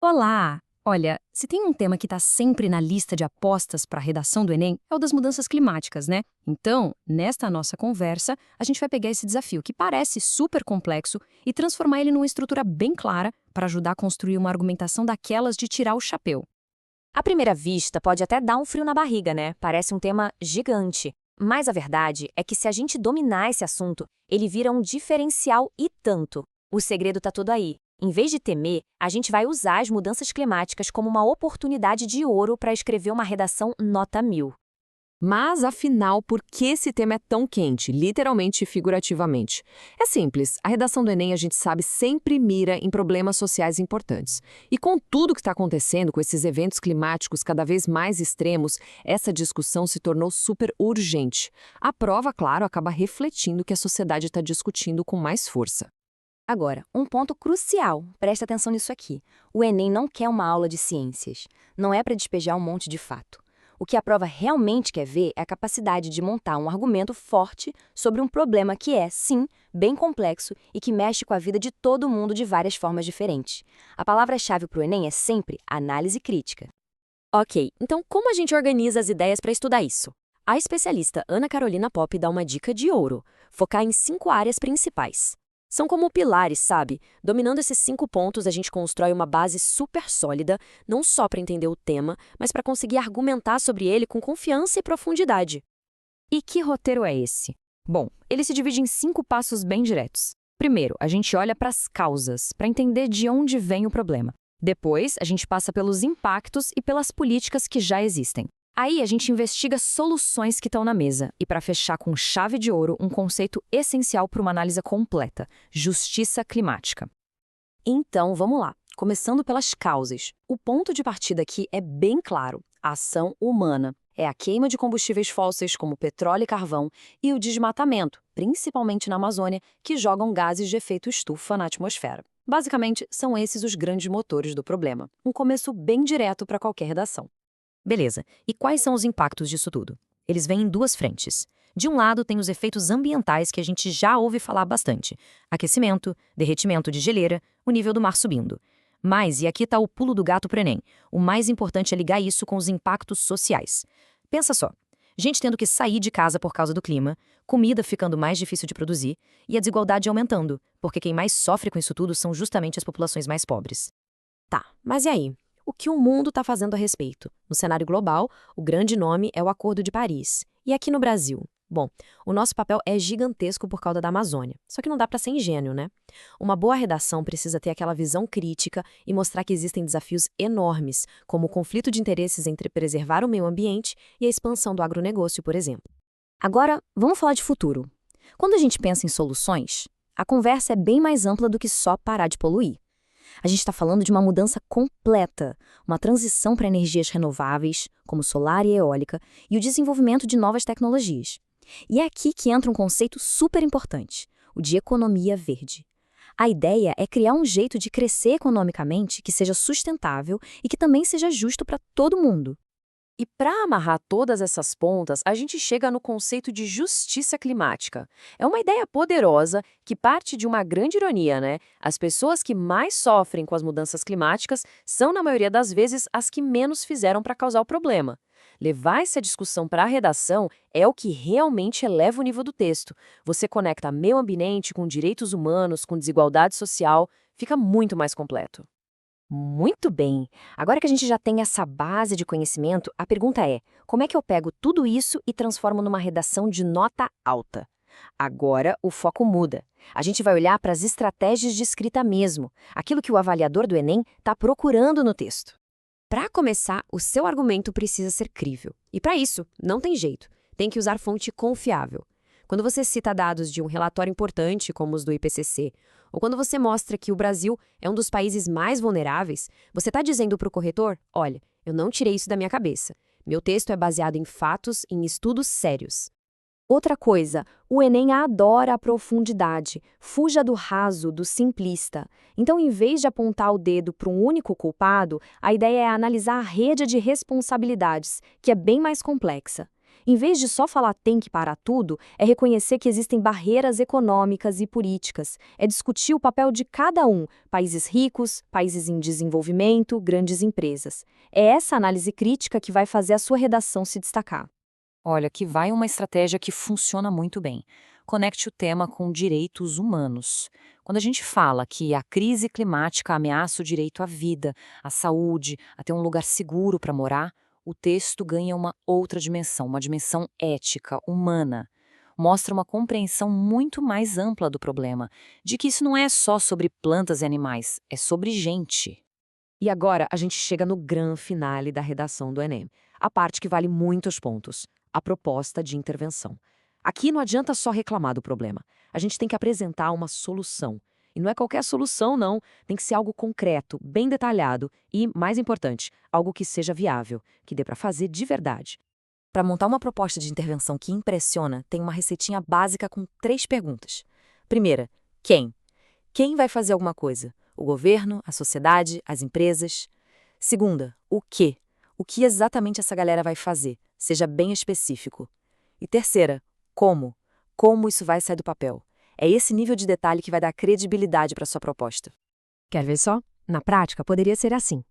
Olá! Olha, se tem um tema que está sempre na lista de apostas para a redação do Enem, é o das mudanças climáticas, né? Então, nesta nossa conversa, a gente vai pegar esse desafio que parece super complexo e transformar ele numa estrutura bem clara para ajudar a construir uma argumentação daquelas de tirar o chapéu. À primeira vista, pode até dar um frio na barriga, né? Parece um tema gigante. Mas a verdade é que se a gente dominar esse assunto, ele vira um diferencial e tanto. O segredo tá todo aí. Em vez de temer, a gente vai usar as mudanças climáticas como uma oportunidade de ouro para escrever uma redação nota 1000. Mas, afinal, por que esse tema é tão quente, literalmente e figurativamente? É simples, a redação do Enem, a gente sabe, sempre mira em problemas sociais importantes. E com tudo que está acontecendo, com esses eventos climáticos cada vez mais extremos, essa discussão se tornou super urgente. A prova, claro, acaba refletindo o que a sociedade está discutindo com mais força. Agora, um ponto crucial, presta atenção nisso aqui. O Enem não quer uma aula de ciências. Não é para despejar um monte de fato. O que a prova realmente quer ver é a capacidade de montar um argumento forte sobre um problema que é, sim, bem complexo e que mexe com a vida de todo mundo de várias formas diferentes. A palavra-chave para o Enem é sempre análise crítica. Ok, então como a gente organiza as ideias para estudar isso? A especialista Ana Carolina Popp dá uma dica de ouro: focar em 5 áreas principais. São como pilares, sabe? Dominando esses 5 pontos, a gente constrói uma base super sólida, não só para entender o tema, mas para conseguir argumentar sobre ele com confiança e profundidade. E que roteiro é esse? Bom, ele se divide em 5 passos bem diretos. Primeiro, a gente olha para as causas, para entender de onde vem o problema. Depois, a gente passa pelos impactos e pelas políticas que já existem. Aí, a gente investiga soluções que estão na mesa e, para fechar com chave de ouro, um conceito essencial para uma análise completa: justiça climática. Então, vamos lá. Começando pelas causas. O ponto de partida aqui é bem claro: a ação humana. É a queima de combustíveis fósseis como petróleo e carvão e o desmatamento, principalmente na Amazônia, que jogam gases de efeito estufa na atmosfera. Basicamente, são esses os grandes motores do problema. Um começo bem direto para qualquer redação. Beleza, e quais são os impactos disso tudo? Eles vêm em 2 frentes. De um lado, tem os efeitos ambientais que a gente já ouve falar bastante: aquecimento, derretimento de geleira, o nível do mar subindo. Mas, e aqui está o pulo do gato para o Enem, o mais importante é ligar isso com os impactos sociais. Pensa só, gente tendo que sair de casa por causa do clima, comida ficando mais difícil de produzir e a desigualdade aumentando, porque quem mais sofre com isso tudo são justamente as populações mais pobres. Tá, mas e aí? O que o mundo está fazendo a respeito? No cenário global, o grande nome é o Acordo de Paris. E aqui no Brasil? Bom, o nosso papel é gigantesco por causa da Amazônia. Só que não dá para ser ingênuo, né? Uma boa redação precisa ter aquela visão crítica e mostrar que existem desafios enormes, como o conflito de interesses entre preservar o meio ambiente e a expansão do agronegócio, por exemplo. Agora, vamos falar de futuro. Quando a gente pensa em soluções, a conversa é bem mais ampla do que só parar de poluir. A gente está falando de uma mudança completa, uma transição para energias renováveis, como solar e eólica, e o desenvolvimento de novas tecnologias. E é aqui que entra um conceito super importante, o de economia verde. A ideia é criar um jeito de crescer economicamente que seja sustentável e que também seja justo para todo mundo. E para amarrar todas essas pontas, a gente chega no conceito de justiça climática. É uma ideia poderosa que parte de uma grande ironia, né? As pessoas que mais sofrem com as mudanças climáticas são, na maioria das vezes, as que menos fizeram para causar o problema. Levar essa discussão para a redação é o que realmente eleva o nível do texto. Você conecta meio ambiente com direitos humanos, com desigualdade social, fica muito mais completo. Muito bem! Agora que a gente já tem essa base de conhecimento, a pergunta é: como é que eu pego tudo isso e transformo numa redação de nota alta? Agora o foco muda. A gente vai olhar para as estratégias de escrita mesmo, aquilo que o avaliador do Enem está procurando no texto. Para começar, o seu argumento precisa ser crível. E para isso, não tem jeito. Tem que usar fonte confiável. Quando você cita dados de um relatório importante, como os do IPCC, ou quando você mostra que o Brasil é um dos países mais vulneráveis, você está dizendo para o corretor: olha, eu não tirei isso da minha cabeça. Meu texto é baseado em fatos, em estudos sérios. Outra coisa, o Enem adora a profundidade, fuja do raso, do simplista. Então, em vez de apontar o dedo para um único culpado, a ideia é analisar a rede de responsabilidades, que é bem mais complexa. Em vez de só falar tem que parar tudo, é reconhecer que existem barreiras econômicas e políticas. É discutir o papel de cada um, países ricos, países em desenvolvimento, grandes empresas. É essa análise crítica que vai fazer a sua redação se destacar. Olha, que vai uma estratégia que funciona muito bem. Conecte o tema com direitos humanos. Quando a gente fala que a crise climática ameaça o direito à vida, à saúde, a ter um lugar seguro para morar, o texto ganha uma outra dimensão, uma dimensão ética, humana. Mostra uma compreensão muito mais ampla do problema, de que isso não é só sobre plantas e animais, é sobre gente. E agora a gente chega no grande finale da redação do Enem, a parte que vale muitos pontos, a proposta de intervenção. Aqui não adianta só reclamar do problema, a gente tem que apresentar uma solução. E não é qualquer solução, não, tem que ser algo concreto, bem detalhado e, mais importante, algo que seja viável, que dê para fazer de verdade. Para montar uma proposta de intervenção que impressiona, tem uma receitinha básica com 3 perguntas. Primeira, quem? Quem vai fazer alguma coisa? O governo, a sociedade, as empresas? Segunda, o quê? O que exatamente essa galera vai fazer? Seja bem específico. E terceira, como? Como isso vai sair do papel? É esse nível de detalhe que vai dar credibilidade para sua proposta. Quer ver só? Na prática, poderia ser assim.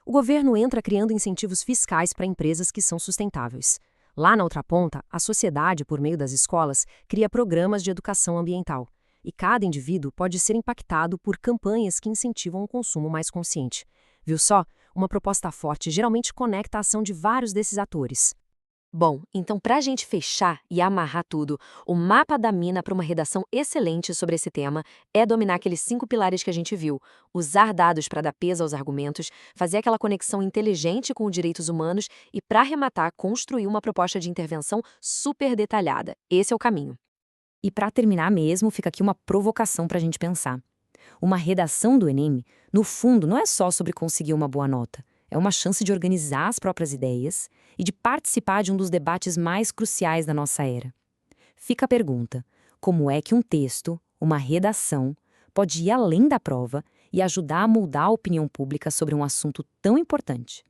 O governo entra criando incentivos fiscais para empresas que são sustentáveis. Lá na outra ponta, a sociedade, por meio das escolas, cria programas de educação ambiental. E cada indivíduo pode ser impactado por campanhas que incentivam o consumo mais consciente. Viu só? Uma proposta forte geralmente conecta a ação de vários desses atores. Bom, então para a gente fechar e amarrar tudo, o mapa da mina para uma redação excelente sobre esse tema é dominar aqueles 5 pilares que a gente viu, usar dados para dar peso aos argumentos, fazer aquela conexão inteligente com os direitos humanos e, para arrematar, construir uma proposta de intervenção super detalhada. Esse é o caminho. E para terminar mesmo, fica aqui uma provocação para a gente pensar. Uma redação do Enem, no fundo, não é só sobre conseguir uma boa nota. É uma chance de organizar as próprias ideias e de participar de um dos debates mais cruciais da nossa era. Fica a pergunta: como é que um texto, uma redação, pode ir além da prova e ajudar a moldar a opinião pública sobre um assunto tão importante?